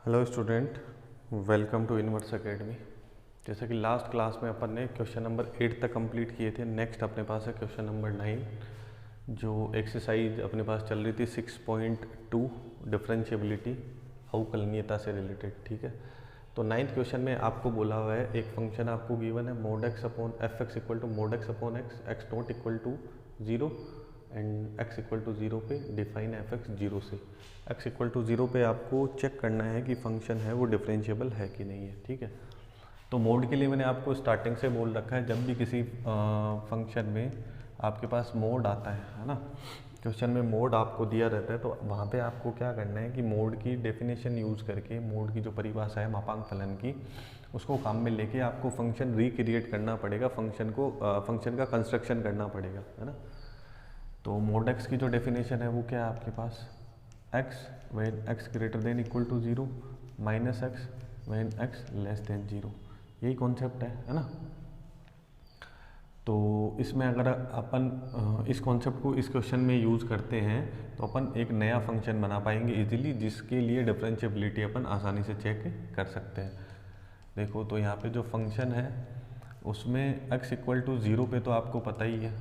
Hello student, welcome to Inverse Academy. जैसा कि last class में अपन ने क्वेश्चन नंबर 8 तक कंप्लीट किए थे। नेक्स्ट अपने पास है क्वेश्चन नंबर 9, जो एक्सरसाइज अपने पास चल रही थी 6.2 डिफरेंशिएबिलिटी, अवकलनीयता से रिलेटेड। ठीक है, तो 9th क्वेश्चन में आपको बोला हुआ है एक फंक्शन आपको गिवन है mod x upon f x equal to mod x upon x, x not equal to 0 and x equal to 0 पे डिफाइन एफ एक्स 0 से। एक्स इक्वल टू 0 पे आपको चेक करना है कि फंक्शन है वो डिफरेंशिएबल है कि नहीं है। ठीक है, तो मोड के लिए मैंने आपको स्टार्टिंग से बोल रखा है, जब भी किसी फंक्शन में आपके पास मोड आता है ना, क्वेश्चन में मोड आपको दिया रहता है, तो वहाँ पे आपको क्या करना है कि मोड की डेफिनेशन यूज़ करके, मोड की जो परिभाषा है मापांक फलन की, उसको काम में लेके आपको फंक्शन रिक्रिएट करना पड़ेगा, फंक्शन का कंस्ट्रक्शन करना पड़ेगा, है ना। तो मोड एक्स की जो डेफिनेशन है वो क्या है आपके पास, x when x greater than equal to 0 minus x when x less than 0, यही कॉन्सेप्ट है ना। तो इसमें अगर अपन इस कॉन्सेप्ट को इस क्वेश्चन में यूज़ करते हैं तो अपन एक नया फंक्शन बना पाएंगे इजीली, जिसके लिए डिफरेंशिएबिलिटी अपन आसानी से चेक कर सकते हैं। देखो, तो यहाँ पे जो फंक्शन है उसमें x इक्वल टू 0 पे तो आपको पता ही है,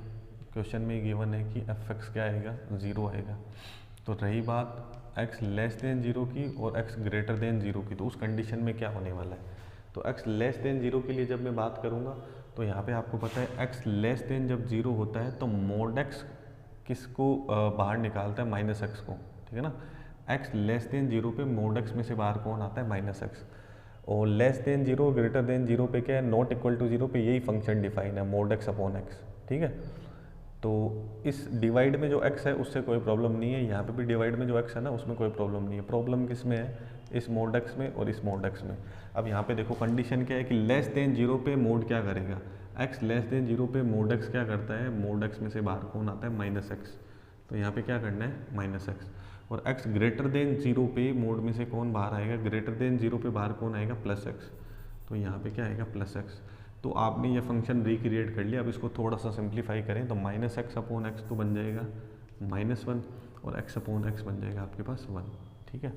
क्वेश्चन में गिवन है कि एफ एक्स क्या आएगा, 0 आएगा। तो रही बात x लेस देन 0 की और x ग्रेटर देन 0 की, तो उस कंडीशन में क्या होने वाला है। तो x लेस देन 0 के लिए जब मैं बात करूँगा तो यहाँ पे आपको पता है x लेस देन जब 0 होता है तो मोड x किसको बाहर निकालता है, माइनस एक्स को। ठीक है ना, x लेस देन 0 पे मोड x में से बाहर कौन आता है, माइनस एक्स। और लेस देन 0 ग्रेटर देन 0 पे क्या है, नॉट इक्वल टू 0 पे यही फंक्शन डिफाइन है, मोड x अपॉन एक्स। ठीक है, तो इस डिवाइड में जो x है उससे कोई प्रॉब्लम नहीं है, यहाँ पे भी डिवाइड में जो x है ना उसमें कोई प्रॉब्लम नहीं है। प्रॉब्लम किस में है, इस मोड x में और इस मोड x में। अब यहाँ पे देखो कंडीशन क्या है कि लेस देन 0 पे मोड क्या करेगा, x लेस देन 0 पे मोड x क्या करता है, मोड x में से बाहर कौन आता है, माइनस एक्स। तो यहाँ पे क्या करना है, माइनस एक्स। और x ग्रेटर देन 0 पे मोड में से कौन बाहर आएगा, ग्रेटर देन 0 पे बाहर कौन आएगा, प्लस एक्स। तो यहाँ पे क्या आएगा, प्लस एक्स। तो आपने ये फंक्शन रिक्रिएट कर लिया। अब इसको थोड़ा सा सिंप्लीफाई करें तो माइनस एक्स अपॉन एक्स तो बन जाएगा -1 और x अपॉन एक्स बन जाएगा आपके पास 1। ठीक है,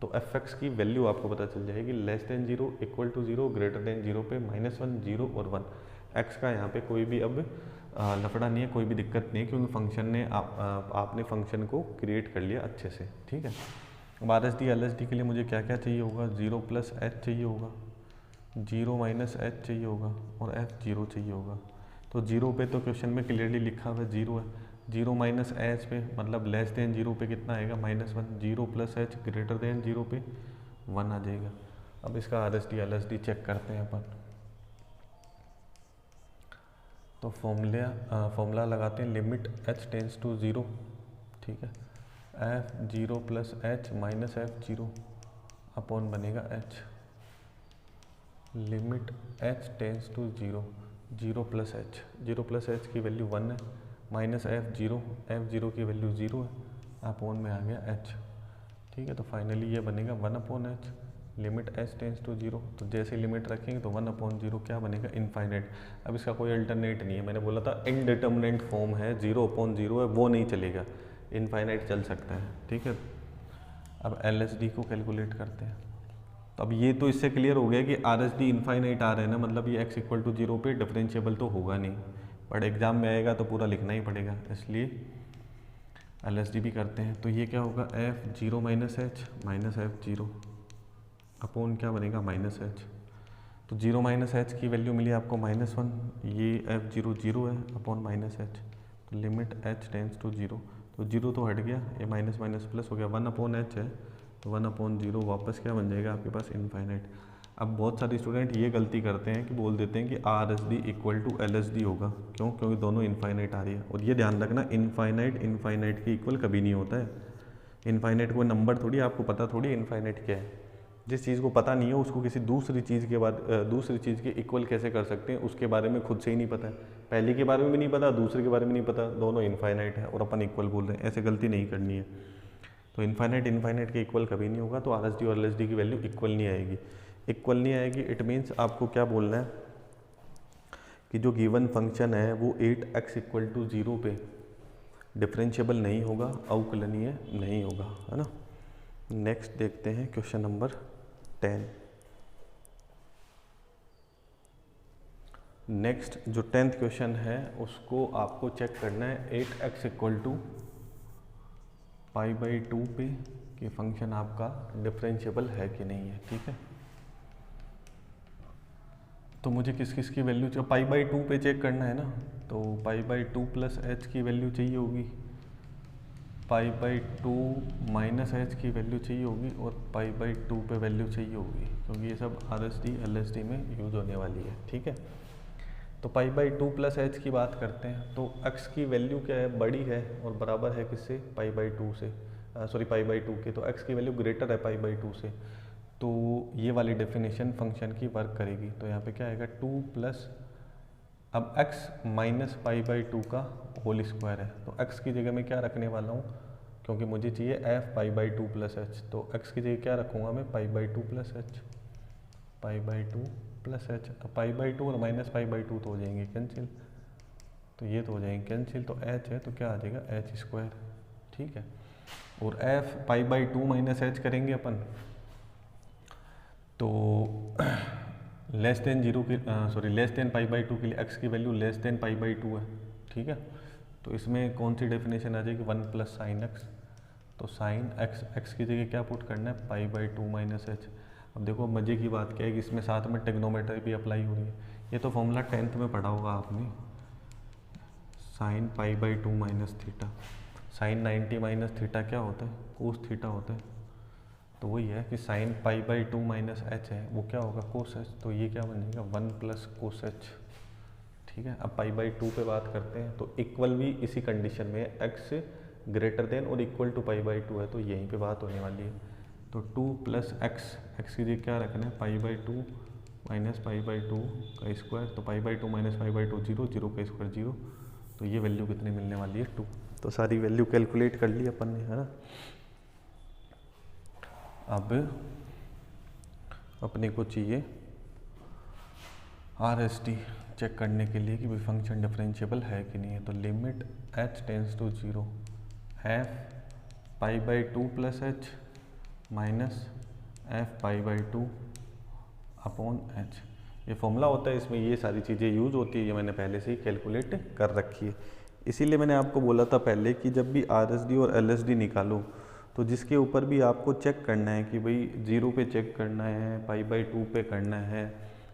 तो एफ एक्स की वैल्यू आपको पता चल जाएगी, less than 0 equal to 0 greater than 0 पे -1 0 और 1। एक्स का यहाँ पे कोई भी अब लफड़ा नहीं है, कोई भी दिक्कत नहीं है, क्योंकि फंक्शन ने आपने फंक्शन को क्रिएट कर लिया अच्छे से। ठीक है, अब are S D L S D के लिए मुझे क्या क्या चाहिए होगा, 0 प्लस एच चाहिए होगा, 0 माइनस एच चाहिए होगा और एफ 0 चाहिए होगा। तो 0 पे तो क्वेश्चन में क्लियरली लिखा हुआ है 0 है, 0 माइनस एच पे मतलब लेस देन 0 पे कितना आएगा, -1। 0 प्लस एच ग्रेटर देन 0 पे 1 आ जाएगा। अब इसका R S D L S D check करते हैं अपन। तो फॉर्मूला लगाते हैं, लिमिट h टेंस टू 0। ठीक है, f 0 plus h minus f 0 upon बनेगा h, limit h tends to 0, 0 plus h, 0 plus h की वैल्यू 1 है, माइनस एफ 0, एफ 0 की वैल्यू 0 है, अपॉन में आ गया h। ठीक है, तो फाइनली ये बनेगा 1 upon h, limit h tends to 0। तो जैसे लिमिट रखेंगे तो 1 अपॉन 0 क्या बनेगा, इनफाइनाइट। अब इसका कोई अल्टरनेट नहीं है, मैंने बोला था इनडिटर्मिनेंट फॉर्म है, 0 अपॉन 0 है, वो नहीं चलेगा, इनफाइनाइट चल सकता है। ठीक है, अब एल एस डी को कैलकुलेट करते हैं। तो अब ये तो इससे क्लियर हो गया कि आर एस डी इनफाइनाइट आ रहे हैं ना, मतलब ये x इक्वल टू 0 पे डिफरेंशिएबल तो होगा नहीं, बट एग्जाम में आएगा तो पूरा लिखना ही पड़ेगा, इसलिए एल एस डी भी करते हैं। तो ये क्या होगा, एफ 0 माइनस एफ 0 अपॉन क्या बनेगा, माइनस एच। तो 0 माइनस एच की वैल्यू मिली आपको -1, ये एफ 0 0 है अपॉन माइनस एच। तो लिमिट h टेंस टू 0, तो 0 तो हट गया, ये माइनस माइनस प्लस हो गया, 1 अपॉन एच है, तो 1 अपॉन 0 वापस क्या बन जाएगा आपके पास, इनफाइनाइट। अब बहुत सारे स्टूडेंट ये गलती करते हैं कि बोल देते हैं कि R S D equal to L S D होगा, क्यों, क्योंकि दोनों इनफाइनाइट आ रही है। और ये ध्यान रखना, इनफाइनाइट के इक्वल कभी नहीं होता है। इनफाइनाइट कोई नंबर थोड़ी, आपको पता थोड़ी इनफाइनाइट क्या है। जिस चीज़ को पता नहीं है उसको किसी दूसरी चीज़ के बाद दूसरी चीज़ के इक्वल कैसे कर सकते हैं, उसके बारे में खुद से ही नहीं पता है। पहले के बारे में भी नहीं पता, दूसरे के बारे में नहीं पता, दोनों इनफाइनाइट है और अपन इक्वल बोल रहे हैं, ऐसे गलती नहीं करनी है। तो इनफाइनाइट के इक्वल कभी नहीं होगा, तो आर एस डी और एल एस डी की वैल्यू इक्वल नहीं आएगी। इक्वल नहीं आएगी, इट मीन्स आपको क्या बोलना है कि जो गिवन फंक्शन है वो 8x इक्वल टू 0 पे डिफरेंशिएबल नहीं होगा, अवकलनीय नहीं होगा, है ना। नेक्स्ट देखते हैं क्वेश्चन नंबर 10। नेक्स्ट जो 10th क्वेश्चन है उसको आपको चेक करना है 8x इक्वल टू π/2 पे कि फंक्शन आपका डिफरेंशिएबल है कि नहीं है। ठीक है, तो मुझे किस किस की वैल्यू चाहिए, π/2 पे चेक करना है ना, तो π/2 प्लस h की वैल्यू चाहिए होगी, π/2 माइनस h की वैल्यू चाहिए होगी और π/2 पे वैल्यू चाहिए होगी, क्योंकि ये सब RSD LSD में यूज होने वाली है। ठीक है, तो π/2 प्लस h की बात करते हैं, तो x की वैल्यू क्या है, बड़ी है और बराबर है किससे, π/2 से, सॉरी π/2 के, तो x की वैल्यू ग्रेटर है π/2 से, तो ये वाली डेफिनेशन फंक्शन की वर्क करेगी। तो यहाँ पे क्या आएगा 2 प्लस, अब x माइनस π/2 का होल स्क्वायर है, तो x की जगह मैं क्या रखने वाला हूँ, क्योंकि मुझे चाहिए f π/2 प्लस h, तो x की जगह क्या रखूँगा मैं, π/2 प्लस h, π/2 प्लस h। अब π/2 और माइनस π/2 तो हो जाएंगे कैंसिल, तो ये तो हो जाएंगे कैंसिल, तो h है तो क्या आ जाएगा h स्क्वायर। ठीक है, और f π/2 माइनस h करेंगे अपन, तो लेस देन 0 की सॉरी लेस देन π/2 के लिए x की वैल्यू लेस देन π/2 है। ठीक है, तो इसमें कौन सी डेफिनेशन आ जाएगी, 1 प्लस साइन x, तो साइन x की जगह क्या पुट करना है, π/2 माइनस h। अब देखो मज़े की बात क्या है कि इसमें साथ में ट्रिग्नोमेट्री भी अप्लाई हो रही है, ये तो फॉर्मूला 10th में पढ़ा होगा आपने, sine π/2 minus theta, sine 90 minus theta क्या होता है, कोस थीटा होता है, तो वही है कि साइन π/2 माइनस h है वो क्या होगा, कोस h, तो ये क्या बन जाएगा 1 प्लस कोस h। ठीक है, अब π/2 पे बात करते हैं, तो इक्वल भी इसी कंडीशन में x ग्रेटर देन और इक्वल टू π/2 है, तो यहीं पे बात होने वाली है, तो 2 प्लस x की जगह क्या रखना है, π/2 माइनस π/2 का स्क्वायर, तो π/2 माइनस π/2 0, 0 का स्क्वायर 0, तो ये वैल्यू कितनी मिलने वाली है 2। तो सारी वैल्यू कैलकुलेट कर ली अपन ने, है ना। अब अपने को चाहिए RSD चेक करने के लिए कि भाई फंक्शन डिफरेंशिएबल है कि नहीं है, तो limit h tends to 0 f π/2 plus h minus f π/2 upon h, ये फॉर्मूला होता है, इसमें ये सारी चीज़ें यूज़ होती है, ये मैंने पहले से ही कैलकुलेट कर रखी है। इसीलिए मैंने आपको बोला था पहले कि जब भी RSD और LSD निकालो तो जिसके ऊपर भी आपको चेक करना है कि भाई 0 पे चेक करना है, π/2 पे करना है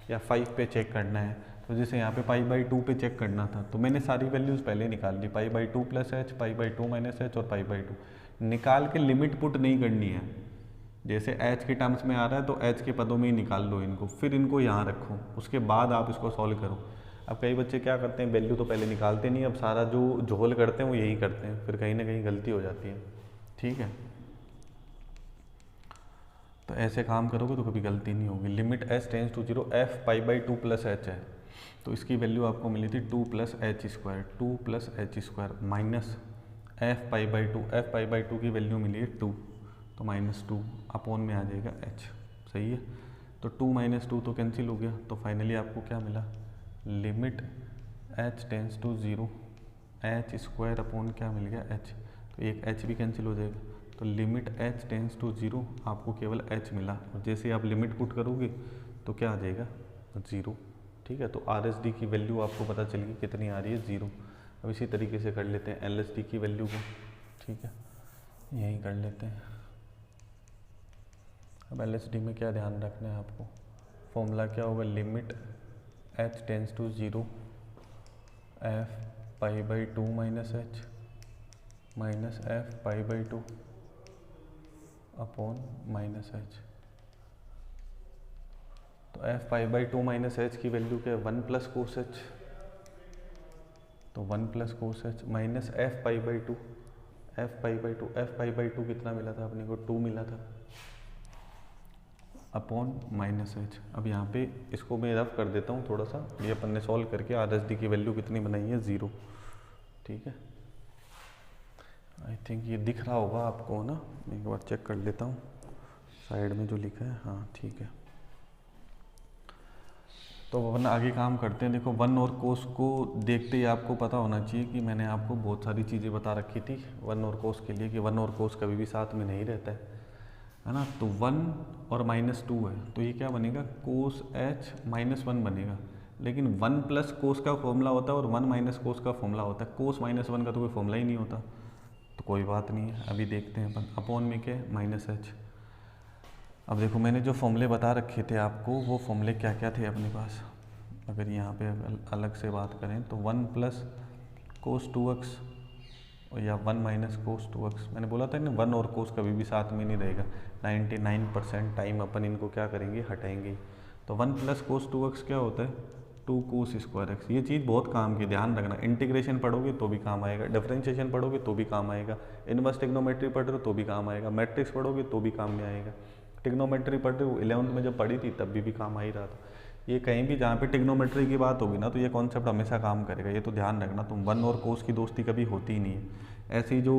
या 5 पे चेक करना है, तो जैसे यहाँ पे π/2 पे चेक करना था तो मैंने सारी वैल्यूज़ पहले निकाल ली, π/2 प्लस h, π/2 माइनस h और π/2 निकाल के लिमिट पुट नहीं करनी है, जैसे h के टर्म्स में आ रहा है तो h के पदों में ही निकाल लो इनको, फिर इनको यहाँ रखो, उसके बाद आप इसको सॉल्व करो। अब कई बच्चे क्या करते हैं, वैल्यू तो पहले निकालते नहीं, अब सारा जो झोल करते हैं वो यही करते हैं, फिर कहीं ना कहीं गलती हो जाती है। ठीक है, तो ऐसे काम करोगे तो कभी गलती नहीं होगी। Limit h tends to 0 f π/2 plus h है, तो इसकी वैल्यू आपको मिली थी 2 plus h square, 2 plus h square minus f π/2 की वैल्यू मिली है 2, तो माइनस 2 अपॉन में आ जाएगा h। सही है, तो 2 माइनस 2 तो कैंसिल हो गया, तो फाइनली आपको क्या मिला, limit h tends to 0 h square upon क्या मिल गया h, तो एक h भी कैंसिल हो जाएगा, तो लिमिट h टेंस टू 0 आपको केवल h मिला, और जैसे आप लिमिट पुट करोगे तो क्या आ जाएगा 0। ठीक है, तो RSD की वैल्यू आपको पता चलेगी कितनी आ रही है 0। अब इसी तरीके से कर लेते हैं LSD की वैल्यू को। ठीक है, यही कर लेते हैं। अब LSD में क्या ध्यान रखना है आपको, फॉर्मूला क्या होगा, limit h tends to 0 f π/2 minus h minus f π/2 upon minus h, तो f π/2 माइनस h की वैल्यू क्या है 1 प्लस कोस h, तो 1 plus cos h minus f π/2, f π/2 कितना मिला था अपने को 2 मिला था, अपॉन माइनस h। अब यहाँ पे इसको मैं रफ कर देता हूँ थोड़ा सा, ये अपन ने सॉल्व करके RSD की वैल्यू कितनी बनाई है 0। ठीक है, आई थिंक ये दिख रहा होगा आपको ना, मैं एक बार चेक कर लेता हूँ साइड में जो लिखा है, हाँ ठीक है। तो अपन आगे काम करते हैं। देखो 1 और कोस को देखते ही आपको पता होना चाहिए कि मैंने आपको बहुत सारी चीज़ें बता रखी थी 1 और कोस के लिए, कि 1 और कोस कभी भी साथ में नहीं रहता है। है ना। तो 1 और -2 है, तो ये क्या बनेगा, कोस एच -1 बनेगा। लेकिन 1 प्लस कोस का फॉर्मूला होता है और 1 माइनस कोस का फॉर्मूला होता है। कोस -1 का तो कोई फॉर्मूला ही नहीं होता, तो कोई बात नहीं है। अभी देखते हैं अपन अपॉन में क्या है, -h। अब देखो मैंने जो फॉर्मूले बता रखे थे आपको, वो फॉर्मूले क्या क्या थे अपने पास। अगर यहाँ पे अलग से बात करें तो 1 प्लस कोस 2x या 1 माइनस कोस 2x। मैंने बोला था ना 1 और कोस कभी भी साथ में नहीं रहेगा। 99% टाइम अपन इनको क्या करेंगे, हटाएंगे। तो 1 प्लस कोस 2x क्या होता है, 2 कोस स्क्वायर एक्स। ये चीज़ बहुत काम की, ध्यान रखना। इंटीग्रेशन पढ़ोगे तो भी काम आएगा, डिफरेंशिएशन पढ़ोगे तो भी काम आएगा, इनवर्स ट्रिग्नोमेट्री पढ़ रहे हो तो भी काम आएगा, मैट्रिक्स पढ़ोगे तो भी काम में आएगा। ट्रिग्नोमेट्री पढ़ रहे हो 11th में जब पढ़ी थी तब भी काम आ ही रहा था। ये कहीं भी जहाँ पे ट्रिग्नोमेट्री की बात होगी ना, तो ये कॉन्सेप्ट हमेशा काम करेगा, ये तो ध्यान रखना। तुम 1 और कोस की दोस्ती कभी होती ही नहीं है। ऐसी जो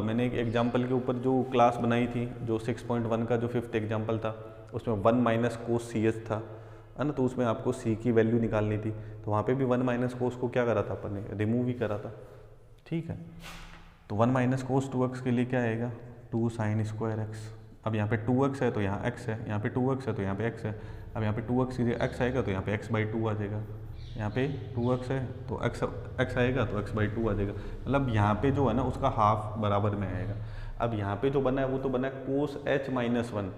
मैंने एक एग्जाम्पल के ऊपर जो क्लास बनाई थी, जो 6.1 का जो 5th एग्जाम्पल था, उसमें 1 माइनस कोस सी एच था, है ना। तो उसमें आपको सी की वैल्यू निकालनी थी, तो वहाँ पे भी 1 माइनस कोस को क्या करा था अपन ने, रिमूव ही करा था। ठीक है, तो 1 माइनस कोस 2x के लिए क्या आएगा, 2 साइन स्क्वायर एक्स। अब यहाँ पे 2x है तो यहाँ x है, यहाँ पे 2x है तो यहाँ पे x है। अब यहाँ पे 2x सीधे x आएगा तो यहाँ पे x/2 आ जाएगा। यहाँ पे 2x है तो x आएगा तो x/2 आ जाएगा। मतलब यहाँ पे जो है ना उसका हाफ बराबर में आएगा। अब यहाँ पे जो बना है वो तो बना है कोस h -1,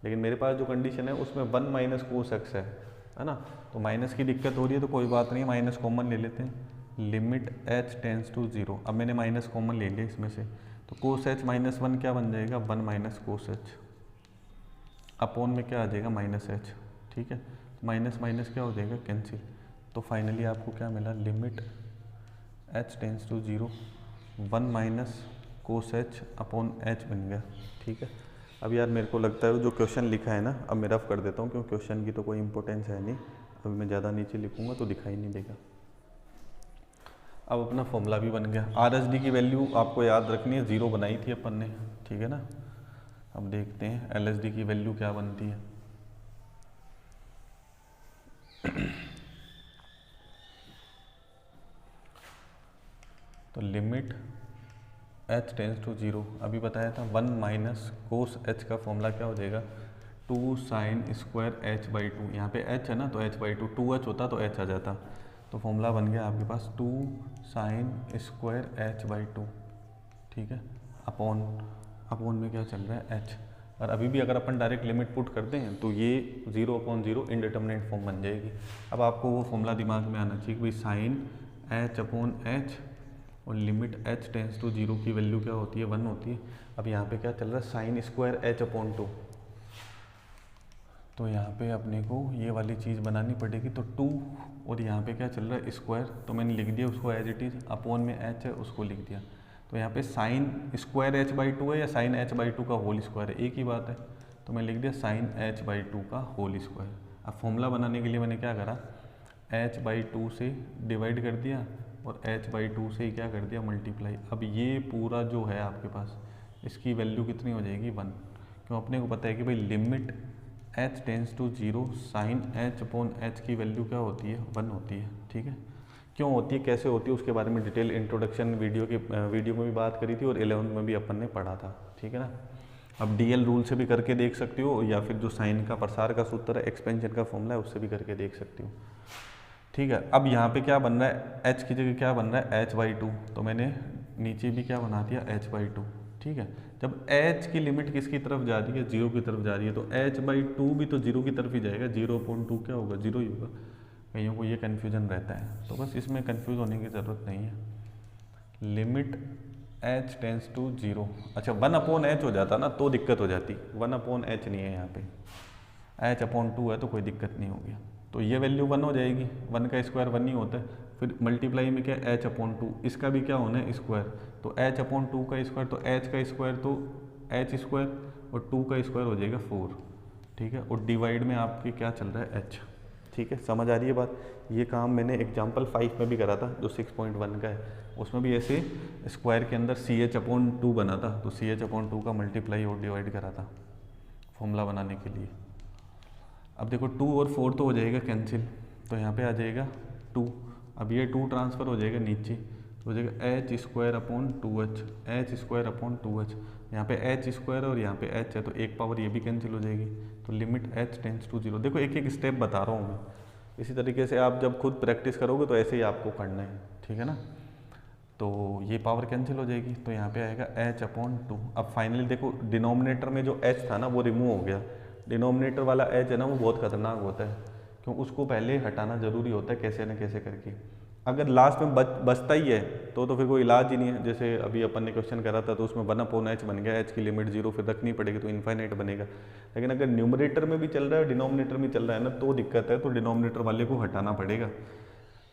लेकिन मेरे पास जो कंडीशन है उसमें 1 माइनस कोस x है ना। तो माइनस की दिक्कत हो रही है तो कोई बात नहीं, माइनस कॉमन ले लेते हैं। Limit h tends to 0। अब मैंने माइनस कॉमन ले लिया इसमें से, तो कोस h -1 क्या बन जाएगा, 1 माइनस कोस h। अपॉन में क्या आ जाएगा, -h। ठीक है, माइनस माइनस क्या हो जाएगा, कैंसिल। तो फाइनली आपको क्या मिला, limit h tends to 0 1 minus cos h upon h बन गया। ठीक है, अब यार मेरे को लगता है जो क्वेश्चन लिखा है ना, अब मैं रफ कर देता हूँ क्योंकि क्वेश्चन की तो कोई इंपॉर्टेंस है नहीं। अभी मैं ज़्यादा नीचे लिखूँगा तो दिखाई नहीं देगा। अब अपना फॉर्मूला भी बन गया। RHD की वैल्यू आपको याद रखनी है, 0 बनाई थी अपन ने, ठीक है ना। अब देखते हैं LHD की वैल्यू क्या बनती है। तो लिमिट h टेंस टू 0, अभी बताया था 1 माइनस कोस h का फॉर्मूला क्या हो जाएगा, 2 साइन स्क्वायर h/2। यहाँ पे h है ना तो h/2, 2h होता तो h आ जाता। तो फॉर्मूला बन गया आपके पास 2 साइन स्क्वायर h/2। ठीक है, अपॉन में क्या चल रहा है, h। और अभी भी अगर अपन डायरेक्ट लिमिट पुट करते हैं तो ये 0/0 इनडिटर्मिनेट फॉर्म बन जाएगी। अब आपको वो फॉर्मूला दिमाग में आना चाहिए कि भाई साइन h/h और लिमिट h टेंस टू 0 की वैल्यू क्या होती है, 1 होती है। अब यहाँ पे क्या चल रहा है, साइन स्क्वायर h/2। तो यहाँ पे अपने को ये वाली चीज़ बनानी पड़ेगी। तो 2 और यहाँ पे क्या चल रहा है, स्क्वायर। तो मैंने लिख दिया उसको एज इट इज़, अपॉन में h है उसको लिख दिया। तो यहाँ पे साइन स्क्वायर h/2 है या साइन h/2 का होल स्क्वायर है, एक ही बात है। तो मैं लिख दिया साइन h/2 का होल स्क्वायर। अब फॉर्मूला बनाने के लिए मैंने क्या करा, h/2 से डिवाइड कर दिया और h/2 से ही क्या कर दिया, मल्टीप्लाई। अब ये पूरा जो है आपके पास, इसकी वैल्यू कितनी हो जाएगी, 1। क्यों, अपने को पता है कि भाई limit h tends to 0 sine h/h की वैल्यू क्या होती है, 1 होती है। ठीक है, क्यों होती है, कैसे होती है, उसके बारे में डिटेल इंट्रोडक्शन वीडियो में भी बात करी थी और 11th में भी अपन ने पढ़ा था। ठीक है ना। अब DL रूल से भी करके देख सकती हो, या फिर जो साइन का प्रसार का सूत्र है, एक्सपेंशन का फॉर्मूला है, उससे भी करके देख सकती हो। ठीक है, अब यहाँ पे क्या बन रहा है, h की जगह क्या बन रहा है, h/2। तो मैंने नीचे भी क्या बना दिया, h/2। ठीक है, जब h की लिमिट किसकी तरफ जा रही है, 0 की तरफ जा रही है, तो h/2 भी तो 0 की तरफ ही जाएगा। 0/2 क्या होगा, 0 ही होगा। कईयों को ये कन्फ्यूजन रहता है, तो बस इसमें कन्फ्यूज होने की ज़रूरत नहीं है। लिमिट h टेंस टू 0, अच्छा 1/h हो जाता ना तो दिक्कत हो जाती, 1/h नहीं है यहाँ पे, h/2 है तो कोई दिक्कत नहीं होगी। तो ये वैल्यू 1 हो जाएगी, 1 का स्क्वायर 1 ही होता है। फिर मल्टीप्लाई में क्या, h/2, इसका भी क्या होना है, स्क्वायर। तो h/2 का स्क्वायर, तो h का स्क्वायर तो h स्क्वायर और 2 का स्क्वायर हो जाएगा 4। ठीक है, और डिवाइड में आपके क्या चल रहा है, h। ठीक है, समझ आ रही है बात। ये काम मैंने एग्जाम्पल 5 में भी करा था, जो 6.1 का है। उसमें भी ऐसे स्क्वायर के अंदर CH/2 बना था, तो CH/2 का मल्टीप्लाई और डिवाइड करा था फॉर्मूला बनाने के लिए। अब देखो 2 और 4 तो हो जाएगा कैंसिल, तो यहाँ पे आ जाएगा 2। अब ये 2 ट्रांसफ़र हो जाएगा नीचे, तो हो जाएगा h² / 2h, h² / 2h। यहाँ पे एच स्क्वायर और यहाँ पे एच है, तो एक पावर ये भी कैंसिल हो जाएगी। तो लिमिट एच टेंड्स टू 0, देखो एक एक स्टेप बता रहा हूँ मैं, इसी तरीके से आप जब खुद प्रैक्टिस करोगे तो ऐसे ही आपको करना है, ठीक है ना। तो ये पावर कैंसिल हो जाएगी, तो यहाँ पे आएगा h/2। अब फाइनली देखो डिनोमिनेटर में जो h था ना वो रिमूव हो गया। डिनोमिनेटर वाला h है ना वो बहुत खतरनाक होता है, क्यों उसको पहले हटाना ज़रूरी होता है कैसे न कैसे करके। अगर लास्ट में बचता ही है तो फिर कोई इलाज ही नहीं है। जैसे अभी अपन ने क्वेश्चन करा था तो उसमें 1/h बन गया, h की लिमिट 0 फिर रखनी पड़ेगी तो इनफाइनाइट बनेगा। लेकिन अगर न्यूमरेटर में भी चल रहा है डिनोमिनेटर में चल रहा है ना तो दिक्कत है, तो डिनोमिनेटर वाले को हटाना पड़ेगा,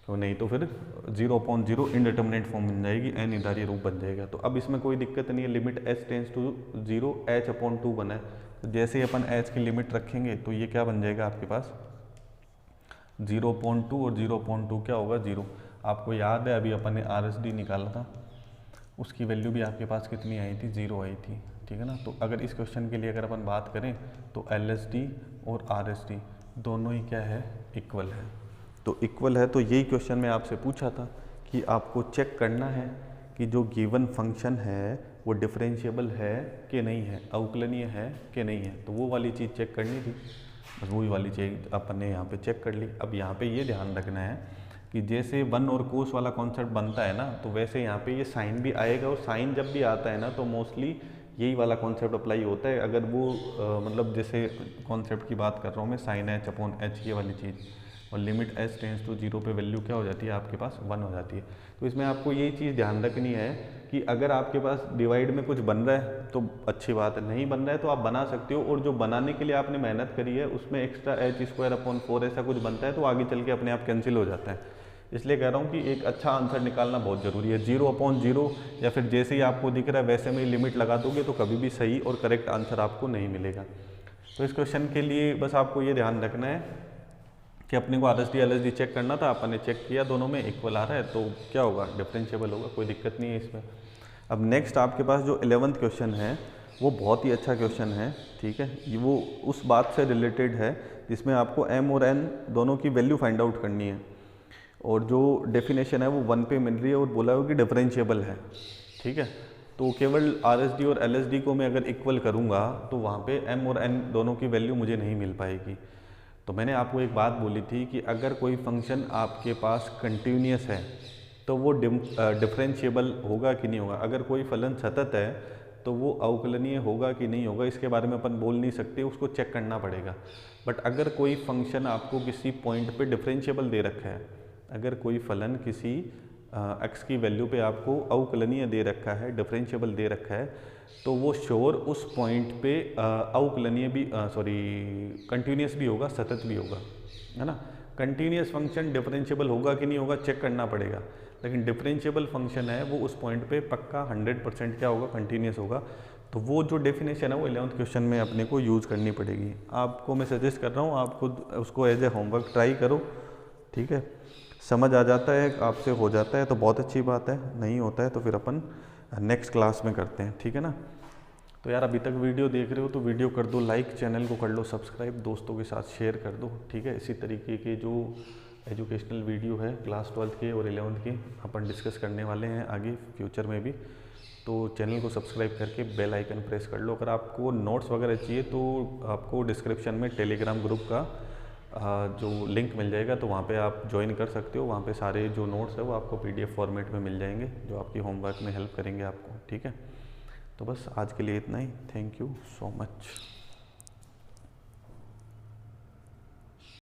तो नहीं तो फिर 0/0 इनडिटर्मिनेट फॉर्म बन जाएगी, अनिर्धारित रूप बन जाएगा। तो अब इसमें कोई दिक्कत नहीं है, limit h tends to 0 h/2 बना है। तो जैसे ही अपन h की लिमिट रखेंगे तो ये क्या बन जाएगा आपके पास 0/2 और 0/2 क्या होगा 0। आपको याद है अभी अपन ने RSD निकाला था, उसकी वैल्यू भी आपके पास कितनी आई थी 0 आई थी, ठीक है ना। तो अगर इस क्वेश्चन के लिए अगर अपन बात करें तो LSD और RSD दोनों ही क्या है इक्वल है। तो इक्वल है तो यही क्वेश्चन में आपसे पूछा था कि आपको चेक करना है कि जो गिवन फंक्शन है वो डिफरेंशिएबल है कि नहीं है, अवकलनीय है कि नहीं है। तो वो वाली चीज़ चेक करनी थी, बस वही वाली चीज़ अपन ने यहाँ पे चेक कर ली। अब यहाँ पे ये ध्यान रखना है कि जैसे वन और कोस वाला कॉन्सेप्ट बनता है ना तो वैसे यहाँ पे ये साइन भी आएगा, और साइन जब भी आता है ना तो मोस्टली यही वाला कॉन्सेप्ट अप्लाई होता है। अगर वो मतलब जैसे कॉन्सेप्ट की बात कर रहा हूँ मैं, साइन h/h ये वाली चीज़, और लिमिट h टेंड्स टू 0 पे वैल्यू क्या हो जाती है आपके पास 1 हो जाती है। तो इसमें आपको यही चीज़ ध्यान रखनी है कि अगर आपके पास डिवाइड में कुछ बन रहा है तो अच्छी बात है, नहीं बन रहा है तो आप बना सकते हो, और जो बनाने के लिए आपने मेहनत करी है उसमें एक्स्ट्रा h²/4 ऐसा कुछ बनता है तो आगे चल के अपने आप कैंसिल हो जाता है। इसलिए कह रहा हूँ कि एक अच्छा आंसर निकालना बहुत ज़रूरी है। 0/0 या फिर जैसे ही आपको दिख रहा है वैसे में लिमिट लगा दोगे तो कभी भी सही और करेक्ट आंसर आपको नहीं मिलेगा। तो इस क्वेश्चन के लिए बस आपको ये ध्यान रखना है कि अपने को RSD LSD चेक करना था, अपन ने चेक किया दोनों में इक्वल आ रहा है तो क्या होगा डिफरेंशिएबल होगा, कोई दिक्कत नहीं है इसमें। अब नेक्स्ट आपके पास जो 11th क्वेश्चन है वो बहुत ही अच्छा क्वेश्चन है, ठीक है। ये वो उस बात से रिलेटेड है जिसमें आपको m और n दोनों की वैल्यू फाइंड आउट करनी है, और जो डेफिनेशन है वो 1 पे मिल रही है और बोला हुआ कि डिफरेंशिएबल है, ठीक है। तो केवल RSD और LSD को मैं अगर इक्वल करूँगा तो वहाँ पे m और n दोनों की वैल्यू मुझे नहीं मिल पाएगी। तो मैंने आपको एक बात बोली थी कि अगर कोई फंक्शन आपके पास कंटिन्यूस है तो वो डिफरेंशिएबल होगा कि नहीं होगा। अगर कोई फलन सतत है तो वो अवकलनीय होगा कि नहीं होगा, इसके बारे में अपन बोल नहीं सकते, उसको चेक करना पड़ेगा। बट अगर कोई फंक्शन आपको किसी पॉइंट पे डिफरेंशिएबल दे रखा है, अगर कोई फलन किसी x की वैल्यू पे आपको अवकलनीय दे रखा है, डिफरेंशिएबल दे रखा है, तो वो श्योर उस पॉइंट पे अवकलनीय भी कंटिन्यूस भी होगा, सतत भी होगा, है ना। कंटिन्यूस फंक्शन डिफरेंशिएबल होगा कि नहीं होगा चेक करना पड़ेगा, लेकिन डिफरेंशिएबल फंक्शन है वो उस पॉइंट पे पक्का 100% क्या होगा कंटिन्यूस होगा। तो वो जो डेफिनेशन है वो 11th क्वेश्चन में अपने को यूज़ करनी पड़ेगी। आपको मैं सजेस्ट कर रहा हूँ आप खुद उसको एज ए होमवर्क ट्राई करो, ठीक है। समझ आ जाता है, आपसे हो जाता है तो बहुत अच्छी बात है, नहीं होता है तो फिर अपन नेक्स्ट क्लास में करते हैं, ठीक है ना। तो यार अभी तक वीडियो देख रहे हो तो वीडियो कर दो लाइक, चैनल को कर लो सब्सक्राइब, दोस्तों के साथ शेयर कर दो, ठीक है। इसी तरीके के जो एजुकेशनल वीडियो है क्लास 12th के और 11th के अपन डिस्कस करने वाले हैं आगे फ्यूचर में भी। तो चैनल को सब्सक्राइब करके बेल आइकन प्रेस कर लो। अगर आपको नोट्स वगैरह चाहिए तो आपको डिस्क्रिप्शन में टेलीग्राम ग्रुप का जो लिंक मिल जाएगा, तो वहाँ पे आप ज्वाइन कर सकते हो। वहाँ पे सारे जो नोट्स है वो आपको PDF फॉर्मेट में मिल जाएंगे जो आपकी होमवर्क में हेल्प करेंगे आपको, ठीक है। तो बस आज के लिए इतना ही, थैंक यू सो मच।